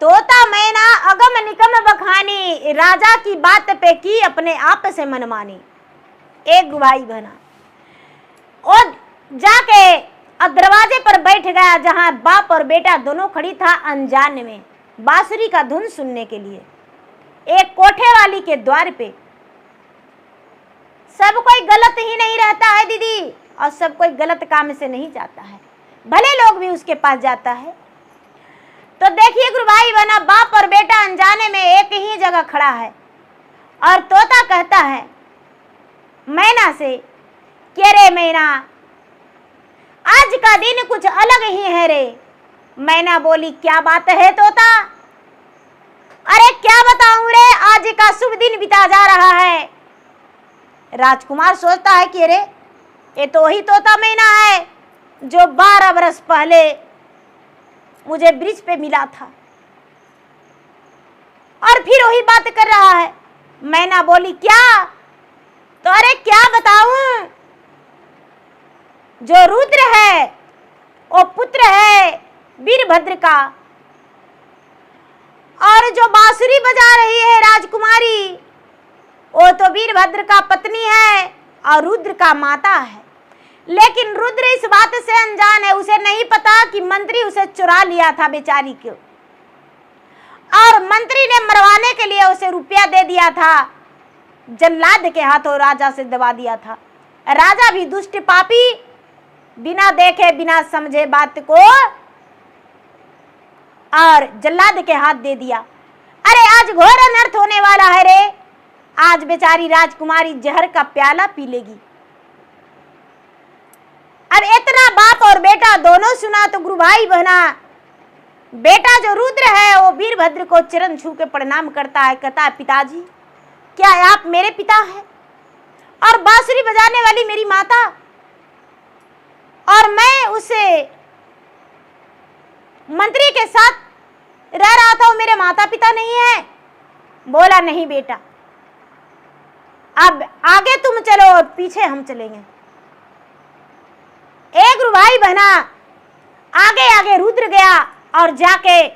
तोता मैना अगम निगम बखानी, राजा की बात पे की अपने आप से मनमानी। एक गुरु भाई बहना और जाके दरवाजे पर बैठ गया, जहां बाप और बेटा दोनों खड़ी था अनजान में बांसुरी का धुन सुनने के लिए, एक कोठे वाली के द्वार पे। सब कोई गलत ही नहीं रहता है दीदी, और सब कोई गलत काम से नहीं जाता है, भले लोग भी उसके पास जाता है। तो देखिए गुरु भाई बहना, बाप और बेटा अनजाने में एक ही जगह खड़ा है और तोता कहता है मैना से कि रे मैना, आज का दिन कुछ अलग ही है रे। मैना बोली क्या बात है तोता? अरे क्या बताऊं रे, आज का शुभ दिन बिता जा रहा है। राजकुमार सोचता है कि अरे ये तो वही तोता मैना है जो 12 बरस पहले मुझे ब्रिज पे मिला था, और फिर वही बात कर रहा है। मैना बोली क्या? तो अरे क्या बताऊं, जो रुद्र है वो पुत्र है वीरभद्र का, और जो बांसुरी बजा रही है राजकुमारी, वो तो वीरभद्र का पत्नी है और रुद्र का माता है। लेकिन रुद्र इस बात से अनजान है, उसे नहीं पता कि मंत्री उसे चुरा लिया था बेचारी को, और मंत्री ने मरवाने के लिए उसे रुपया दे दिया था, जल्लाद के हाथों राजा से दबा दिया था। राजा भी दुष्ट पापी, बिना देखे बिना समझे बात को और जल्लाद के हाथ दे दिया। अरे आज घोर अनर्थ होने वाला है रे, आज बेचारी राजकुमारी जहर का प्याला पी लेगी। अब इतना बाप और बेटा दोनों सुना तो गुरु भाई बहना, बेटा जो रुद्र है वो वीरभद्र को चरण छू के प्रणाम करता है, कहता है पिताजी क्या आप मेरे पिता हैं और बांसुरी बजाने वाली मेरी माता, और मैं उसे मंत्री के साथ रह रहा था, वो मेरे माता पिता नहीं है। बोला नहीं बेटा, अब आगे तुम चलो और पीछे हम चलेंगे। एक गुरु भाई बहना आगे आगे रुद्र गया और जाके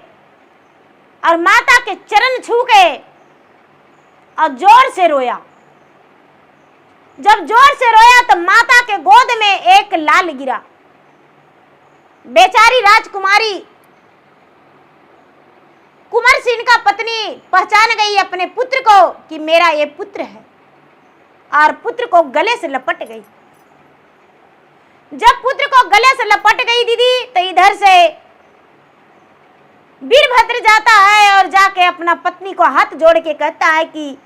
और माता के चरण छू के और जोर से रोया। जब जोर से रोया तो माता के गोद में एक लाल गिरा। बेचारी राजकुमारी कुंवर सिंह का पत्नी पहचान गई अपने पुत्र को कि मेरा ये पुत्र है, और पुत्र को गले से लपट गई। जब पुत्र को गले से लपट गई दीदी, तो इधर से वीरभद्र जाता है और जाके अपना पत्नी को हाथ जोड़ के कहता है कि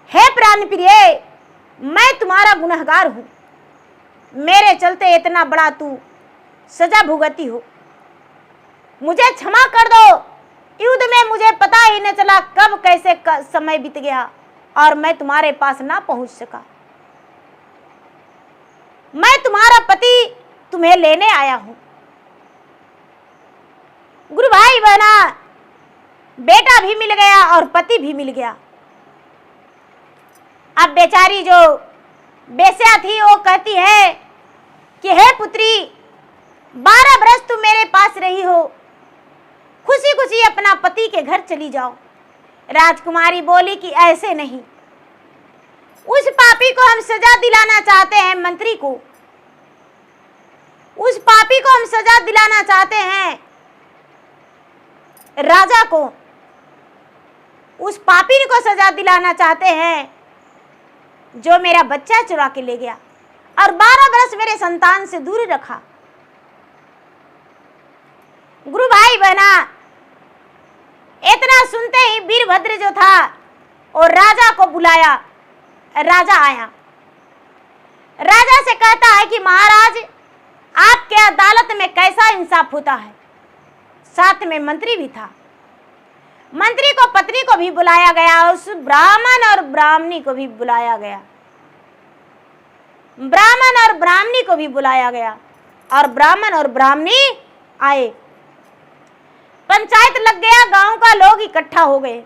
हे प्राण प्रिय, मैं तुम्हारा गुनहगार हूं, मेरे चलते इतना बड़ा तू सजा भुगती हो, मुझे क्षमा कर दो। युद्ध में मुझे पता ही नहीं चला कब कैसे समय बीत गया और मैं तुम्हारे पास ना पहुंच सका। मैं तुम्हारा पति तुम्हें लेने आया हूं। गुरु भाई बहना, बेटा भी मिल गया और पति भी मिल गया। अब बेचारी जो बेस्या थी वो कहती है कि हे पुत्री, 12 बरस तुम मेरे पास रही हो, खुशी खुशी अपना पति के घर चली जाओ। राजकुमारी बोली कि ऐसे नहीं, उस पापी को हम सजा दिलाना चाहते हैं, मंत्री को, उस पापी को हम सजा दिलाना चाहते हैं, राजा को, उस पापी को सजा दिलाना चाहते हैं जो मेरा बच्चा चुरा के ले गया और 12 बरस मेरे संतान से दूर रखा। गुरु भाई बहना, इतना सुनते ही वीरभद्र जो था और राजा को बुलाया। राजा आया, राजा से कहता है कि महाराज, आपके अदालत में कैसा इंसाफ होता है। साथ में मंत्री भी था। मंत्री को पत्नी को भी बुलाया गया, उस ब्राह्मण और ब्राह्मणी को भी बुलाया गया। ब्राह्मण और ब्राह्मणी को भी बुलाया गया और ब्राह्मण और ब्राह्मणी आए। पंचायत लग गया, गांव का लोग इकट्ठा हो गए।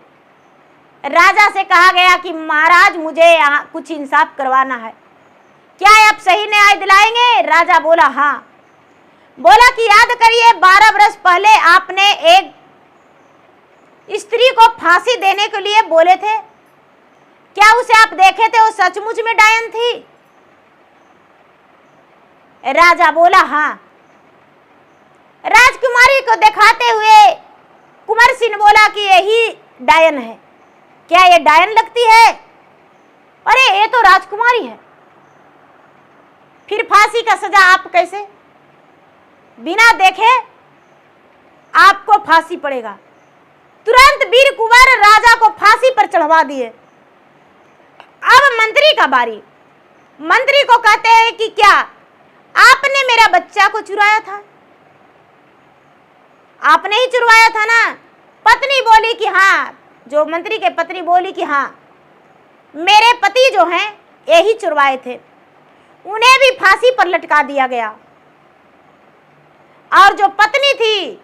राजा से कहा गया कि महाराज, मुझे यहाँ कुछ इंसाफ करवाना है, क्या आप सही न्याय दिलाएंगे। राजा बोला हाँ। बोला कि याद करिए, 12 बरस पहले आपने एक स्त्री को फांसी देने के लिए बोले थे, क्या उसे आप देखे थे, वो सचमुच में डायन थी। राजा बोला हाँ। राजकुमारी को दिखाते हुए कुंवर सिंह बोला कि यही डायन है। क्या ये डायन लगती है? अरे ये तो राजकुमारी है। फिर फांसी का सजा आप कैसे? बिना देखे आपको फांसी पड़ेगा। तुरंत वीर कुंवर राजा को फांसी पर चढ़वा दिए। अब मंत्री का बारी। मंत्री को कहते हैं कि क्या आपने मेरा बच्चा को चुराया था? आपने ही चुरवाया था ना? पत्नी बोली कि हाँ। जो मंत्री के पत्नी बोली कि हाँ, मेरे पति जो हैं यही चुरवाए थे। उन्हें भी फांसी पर लटका दिया गया और जो पत्नी थी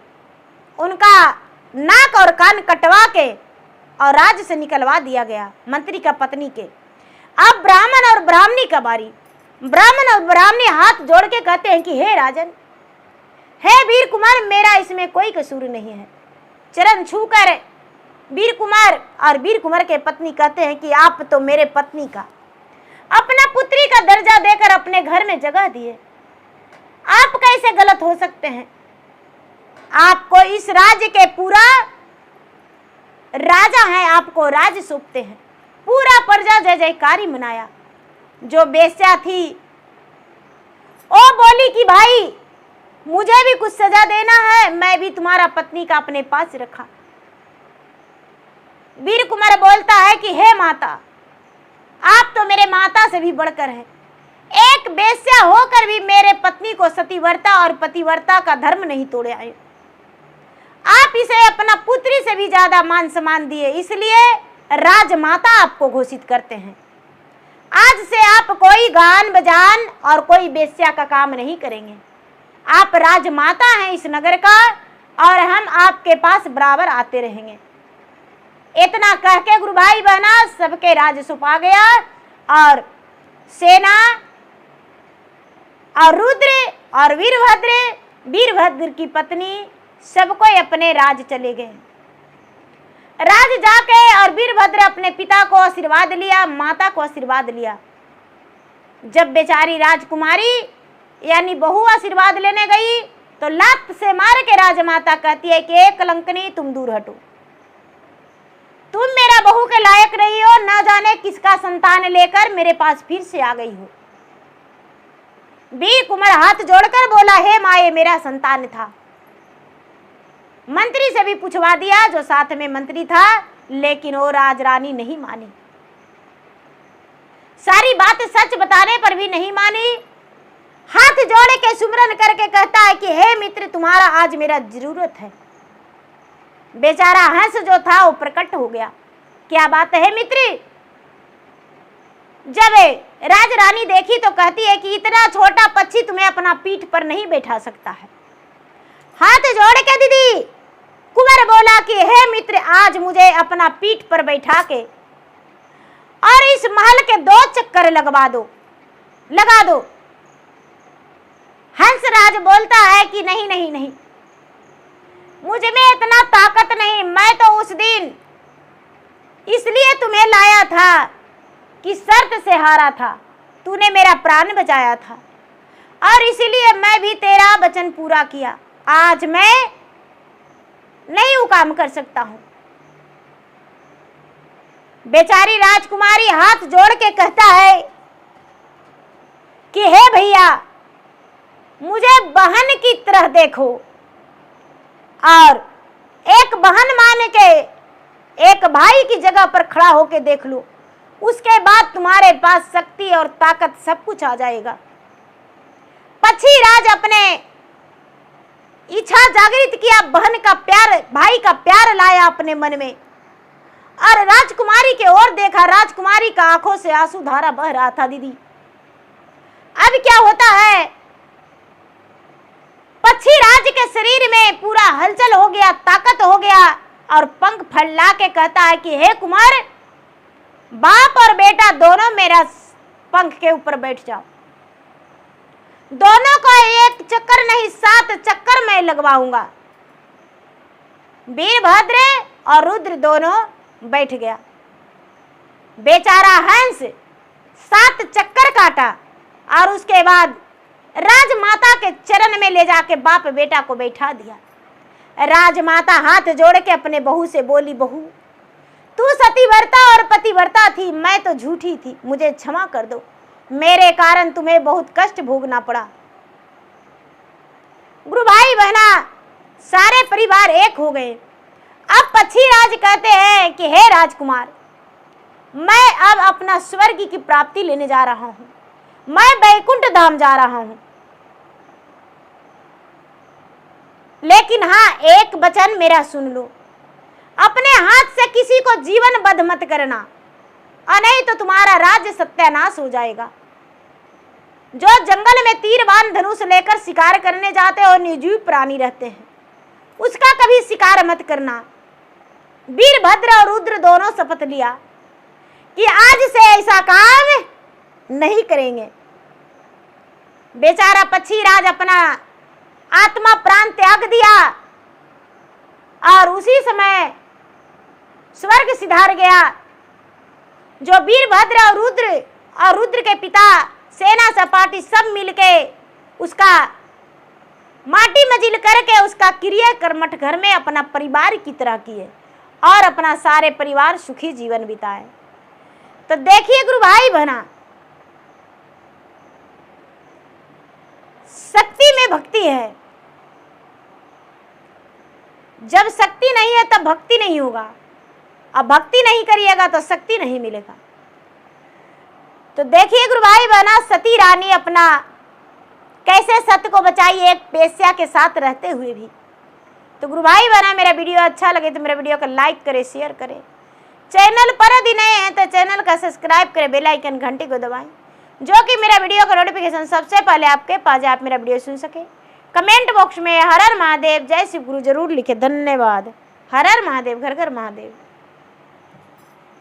उनका नाक और कान कटवा के और राज्य से निकलवा दिया गया, मंत्री का पत्नी के। अब ब्राह्मण और ब्राह्मणी का बारी। ब्राह्मण और ब्राह्मणी हाथ जोड़ के कहते हैं कि हे राजन, हे वीर कुमार, मेरा इसमें कोई कसूर नहीं है। चरण छूकर वीर कुमार और वीर कुमार के पत्नी कहते हैं कि आप तो मेरे पत्नी का, अपना पुत्री का दर्जा देकर अपने घर में जगह दिए, आप कैसे गलत हो सकते हैं? आपको इस राज्य के पूरा राजा हैं, आपको राज्य सौंपते हैं। पूरा प्रजा जय जयकारी मनाया। जो बेस्या थी वो बोली कि भाई, मुझे भी कुछ सजा देना है, मैं भी तुम्हारा पत्नी का अपने पास रखा। वीर कुमार बोलता है कि हे माता, आप तो मेरे माता से भी बढ़कर हैं। एक वेश्या होकर भी मेरे पत्नी को सतीव्रता और पतिव्रता का धर्म नहीं तोड़े आए। आप इसे अपना पुत्री से भी ज्यादा मान सम्मान दिए, इसलिए राजमाता आपको घोषित करते हैं। आज से आप कोई गान बजान और कोई वेश्या का काम नहीं करेंगे। आप राजमाता हैं इस नगर का और हम आपके पास बराबर आते रहेंगे। इतना कह के गुरु भाई बहना सबके राज सौंपा गया और सेना और रुद्र और वीरभद्र की पत्नी सबको अपने राज चले गए। राज जाके और वीरभद्र अपने पिता को आशीर्वाद लिया, माता को आशीर्वाद लिया। जब बेचारी राजकुमारी यानी बहू आशीर्वाद लेने गई तो लात से मार के राजमाता कहती है कि एक कलंकनी तुम दूर हटो, तुम मेरा बहू के लायक नहीं हो, ना जाने किसका संतान लेकर मेरे पास फिर से आ गई हो। वीर कुमार हाथ जोड़कर बोला, हे माँ ये मेरा संतान था। मंत्री से भी पूछवा दिया जो साथ में मंत्री था, लेकिन वो राजरानी नहीं मानी। सारी बात सच बताने पर भी नहीं मानी। हाथ जोड़े के सुमरन करके कहता है कि हे मित्र तुम्हारा आज मेरा जरूरत है। बेचारा हंस जो था वो प्रकट हो गया। क्या बात है मित्र? जब राजरानी देखी तो कहती है कि इतना छोटा पक्षी तुम्हें अपना पीठ पर नहीं बैठा सकता है। हाथ जोड़ के दीदी कुंवर बोला कि हे मित्र आज मुझे अपना पीठ पर बैठा के और इस महल के 2 चक्कर लगा दो। हंसराज बोलता है कि नहीं नहीं नहीं, मुझ में इतना ताकत नहीं। मैं तो उस दिन इसलिए तुम्हें लाया था कि शर्त से हारा था, तूने मेरा प्राण बचाया था और इसीलिए मैं भी तेरा वचन पूरा किया। आज मैं नहीं वो काम कर सकता हूं। बेचारी राजकुमारी हाथ जोड़ के कहता है कि हे भैया मुझे बहन की तरह देखो और एक बहन मान के एक भाई की जगह पर खड़ा होके देख लो, उसके बाद तुम्हारे पास शक्ति और ताकत सब कुछ आ जाएगा। पक्षी राज अपने इच्छा जागृत किया, बहन का प्यार भाई का प्यार लाया अपने मन में और राजकुमारी के ओर देखा। राजकुमारी का आंखों से आंसू धारा बह रहा था। दीदी अब क्या होता है, पक्षी राज के शरीर में पूरा हलचल हो गया, ताकत हो गया और पंख फैला के कहता है कि हे कुमार बाप और बेटा दोनों मेरा पंख के ऊपर बैठ जाओ। दोनों को एक चक्कर नहीं 7 चक्कर मैं लगवाऊंगा। वीरभद्र और रुद्र दोनों बैठ गया। बेचारा हंस 7 चक्कर काटा और उसके बाद राजमाता के चरण में ले जाके बाप बेटा को बैठा दिया। राजमाता हाथ जोड़ के अपने बहू से बोली, बहू तू सतीव्रता और पतिव्रता थी, मैं तो झूठी थी, मुझे क्षमा कर दो, मेरे कारण तुम्हें बहुत कष्ट भोगना पड़ा। गुरु भाई बहना सारे परिवार एक हो गए। अब पक्षी राज कहते हैं कि हे राजकुमार मैं अब अपना स्वर्ग की प्राप्ति लेने जा रहा हूं, मैं बैकुंठ धाम जा रहा हूं। लेकिन हाँ एक वचन मेरा सुन लो, अपने हाथ से किसी को जीवन बद्ध मत करना और नहीं तो तुम्हारा राज्य सत्यानाश हो जाएगा। जो जंगल में तीर बाण धनुष लेकर शिकार करने जाते और निर्जीव प्राणी रहते हैं उसका कभी शिकार मत करना। वीरभद्र और रुद्र दोनों शपथ लिया कि आज से ऐसा काम नहीं करेंगे। बेचारा पक्षी राज अपना आत्मा प्राण त्याग दिया और उसी समय स्वर्ग सिधार गया। जो वीरभद्र और रुद्र के पिता सेना सपाटी सब मिलके उसका माटी मजिल करके उसका क्रिया कर्मठ घर में अपना परिवार की तरह किए और अपना सारे परिवार सुखी जीवन बिताए। तो देखिए गुरु भाई बहना शक्ति में भक्ति है। जब शक्ति नहीं है तब भक्ति नहीं होगा, अब भक्ति नहीं करिएगा तो शक्ति नहीं मिलेगा। तो देखिए गुरु भाई बहना, सती रानी अपना कैसे सत्य को बचाई एक बेश्या के साथ रहते हुए भी। तो गुरु भाई बहना, मेरा वीडियो अच्छा लगे तो मेरा वीडियो को लाइक करें, शेयर करें। चैनल पर यदि नए हैं तो चैनल का सब्सक्राइब करें, बेल आइकन घंटी को दबाएं, जो कि मेरा वीडियो का नोटिफिकेशन सबसे पहले आपके पास आप मेरा वीडियो सुन सके। कमेंट बॉक्स में हर हर महादेव, जय शिव गुरु जरूर लिखे। धन्यवाद। हर हर महादेव, घर घर महादेव।